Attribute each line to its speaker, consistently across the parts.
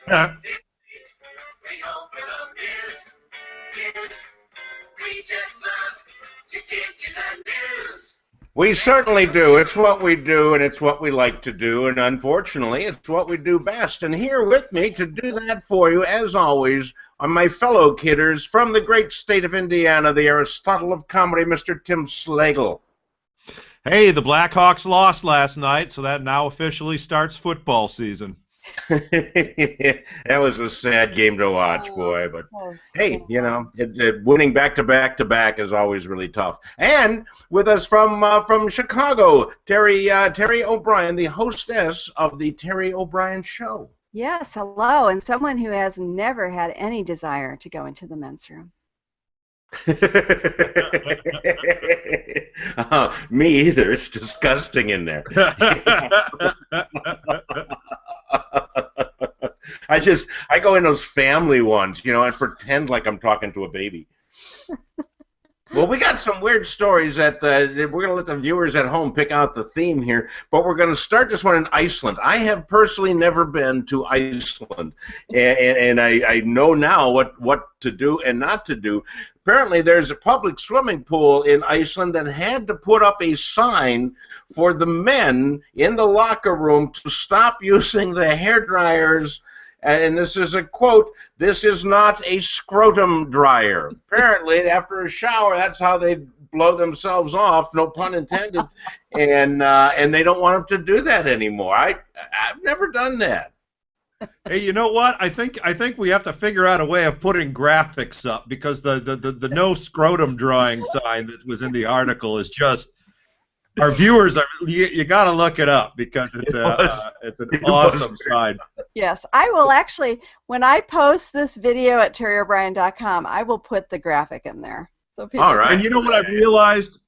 Speaker 1: Uh,
Speaker 2: We hope it amuse. We just love to give you the news.
Speaker 3: We certainly do. It's what we do, and it's what we like to do, and unfortunately, it's what we do best. And here with me to do that for you, as always, are my fellow kidders from the great state of Indiana, the Aristotle of comedy, Mr. Tim Slagle.
Speaker 1: hey, the Blackhawks lost last night, so that now officially starts football season.
Speaker 3: That was a sad game to watch, boy. But hey, you know, winning back-to-back is always really tough. And with us from Chicago, Terry O'Brien, the hostess of the Terry O'Brien Show.
Speaker 4: Yes, hello, and someone who has never had any desire to go into the men's room.
Speaker 3: Me either. It's disgusting in there. I go in those family ones, you know, and pretend like I'm talking to a baby. Well, we got some weird stories that we're going to let the viewers at home pick out the theme here, but we're going to start this one in Iceland. I have personally never been to Iceland, and I know now what to do and not to do. Apparently, there's a public swimming pool in Iceland that had to put up a sign for the men in the locker room to stop using the hair dryers. And this is a quote, "This is not a scrotum dryer." Apparently, after a shower, that's how they blow themselves off, no pun intended, and they don't want them to do that anymore. I've never done that.
Speaker 1: Hey, you know what? I think we have to figure out a way of putting graphics up, because the no scrotum drawing sign that was in the article is just, our viewers are, you got to look it up, because it's an awesome sign.
Speaker 4: Yes, I will actually, when I post this video at terryobrien.com, I will put the graphic in there. So people
Speaker 3: All right.
Speaker 1: And you know what I've realized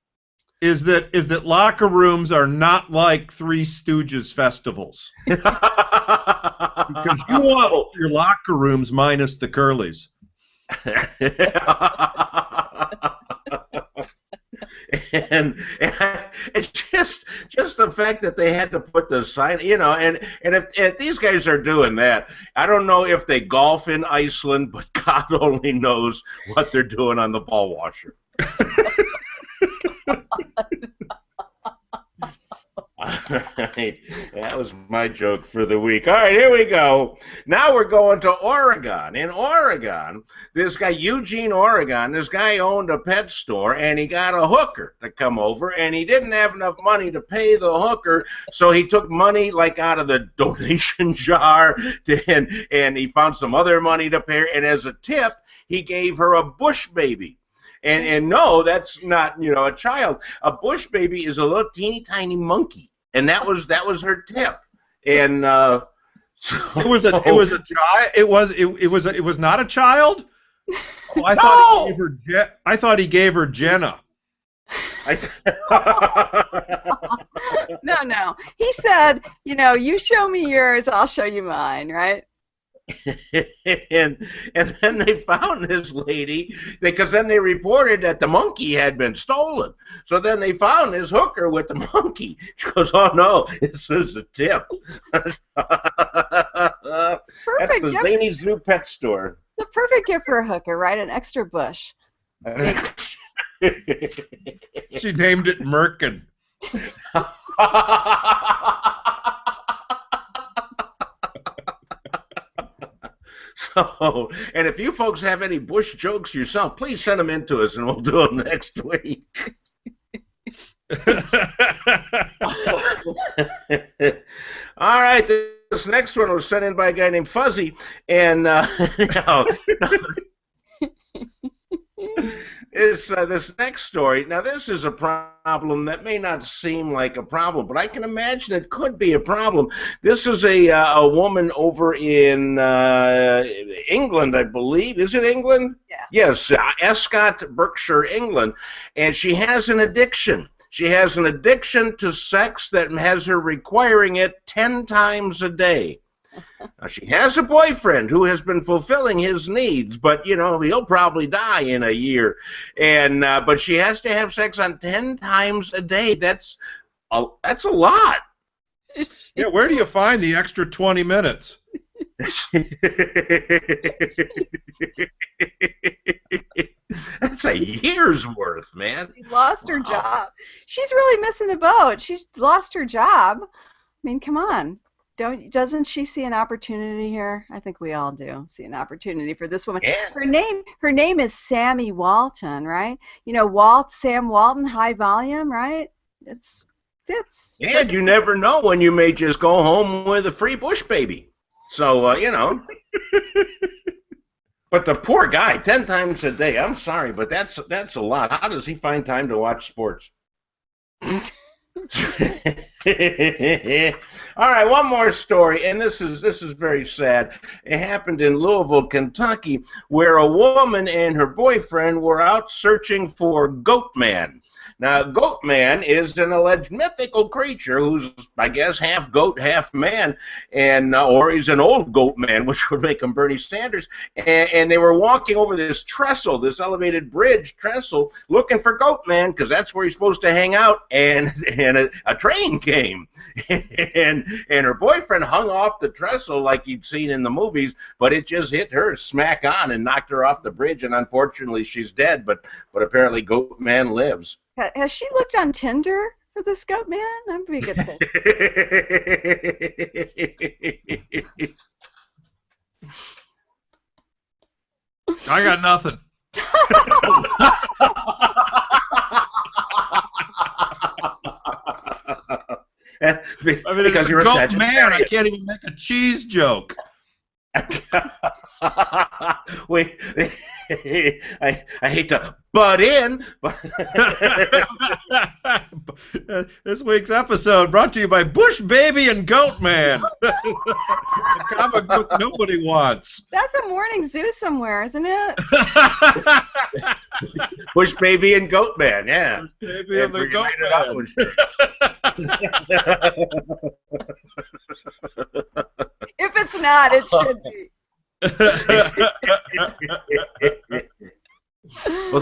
Speaker 1: is that locker rooms are not like Three Stooges festivals. Because you want your locker rooms minus the curlies.
Speaker 3: and it's just the fact that they had to put the sign, you know, and if these guys are doing that, I don't know if they golf in Iceland, but God only knows what they're doing on the ball washer. All right. That was my joke for the week. All right, here we go. Now we're going to Oregon. In Oregon, this guy, Eugene, Oregon, this guy owned a pet store, and he got a hooker to come over, and he didn't have enough money to pay the hooker, so he took money like out of the donation jar, and he found some other money to pay her, and as a tip, he gave her a bush baby. And no, that's not, you know, a child. A bush baby is a little teeny tiny monkey, and that was her tip. And
Speaker 1: it was not a child. Oh, I thought he gave her Jenna.
Speaker 4: No. He said, you know, you show me yours, I'll show you mine, right?
Speaker 3: and then they found this lady, because then they reported that the monkey had been stolen. So then they found this hooker with the monkey. She goes, "Oh no, this is a tip." That's the Zany's new pet store.
Speaker 4: The perfect gift for a hooker, right? An extra bush.
Speaker 1: She named it Merkin.
Speaker 3: So, and if you folks have any bush jokes yourself, please send them in to us, and we'll do them next week. All right, this next one was sent in by a guy named Fuzzy, and this next story. Now, this is a problem that may not seem like a problem, but I can imagine it could be a problem. This is a woman over in England, I believe. Is it England?
Speaker 4: Yeah.
Speaker 3: Yes, Escott, Berkshire, England, and she has an addiction. She has an addiction to sex that has her requiring it 10 times a day. Now, she has a boyfriend who has been fulfilling his needs, but, you know, he'll probably die in a year. And but she has to have sex on 10 times a day. That's a lot.
Speaker 1: Yeah, where do you find the extra 20 minutes?
Speaker 3: That's a year's worth, man.
Speaker 4: She lost her
Speaker 3: Wow.
Speaker 4: job. She's really missing the boat. She's lost her job. I mean, come on. Doesn't she see an opportunity here? I think we all do see an opportunity for this woman.
Speaker 3: Yeah.
Speaker 4: Her name is Sammy Walton, right? You know, Sam Walton, High Volume, right? It's fits.
Speaker 3: And you never know when you may just go home with a free bush baby. So, you know. But the poor guy, 10 times a day, I'm sorry, but that's a lot. How does he find time to watch sports? All right, one more story, and this is very sad. It happened in Louisville, Kentucky, where a woman and her boyfriend were out searching for Goat Man. Now, Goat Man is an alleged mythical creature who's, I guess, half goat, half man, and or he's an old goat man, which would make him Bernie Sanders. And they were walking over this trestle, this elevated bridge trestle, looking for Goat Man because that's where he's supposed to hang out. And a train came, and her boyfriend hung off the trestle like you'd seen in the movies, but it just hit her smack on and knocked her off the bridge. And unfortunately, she's dead. But apparently, Goat Man lives.
Speaker 4: Has she looked on Tinder for this Goat Man? That'd be a good thing.
Speaker 1: I got nothing.
Speaker 3: Because you're a
Speaker 1: Goat
Speaker 3: Sagittarius.
Speaker 1: Man, I can't even make a cheese joke.
Speaker 3: Wait, I hate to butt in, but
Speaker 1: This week's episode brought to you by Bush Baby and Goat Man. The comic book nobody wants.
Speaker 4: That's a morning zoo somewhere, isn't it?
Speaker 3: Bush Baby and Goat Man, yeah.
Speaker 1: Baby and the Goat Man.
Speaker 4: If it's not, it should be.
Speaker 3: Well,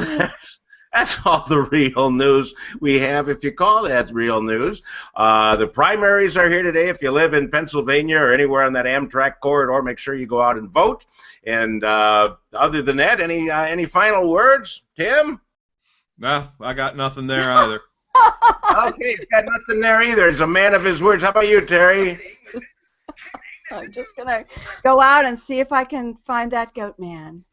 Speaker 3: that's all the real news we have, if you call that real news. The primaries are here today. If you live in Pennsylvania or anywhere on that Amtrak corridor, make sure you go out and vote. And other than that, any final words, Tim?
Speaker 1: No, I got nothing there either.
Speaker 3: Okay, he's got nothing there either. He's a man of his words. How about you, Terry?
Speaker 4: I'm just going to go out and see if I can find that Goat Man.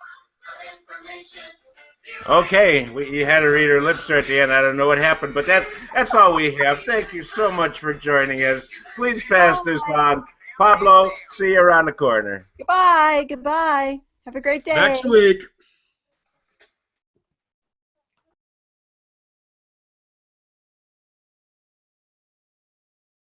Speaker 3: Okay, you had to read her lips there at the end. I don't know what happened, but that's all we have. Thank you so much for joining us. Please pass this on. Pablo, see you around the corner.
Speaker 4: Goodbye. Goodbye. Have a great day.
Speaker 1: Next week.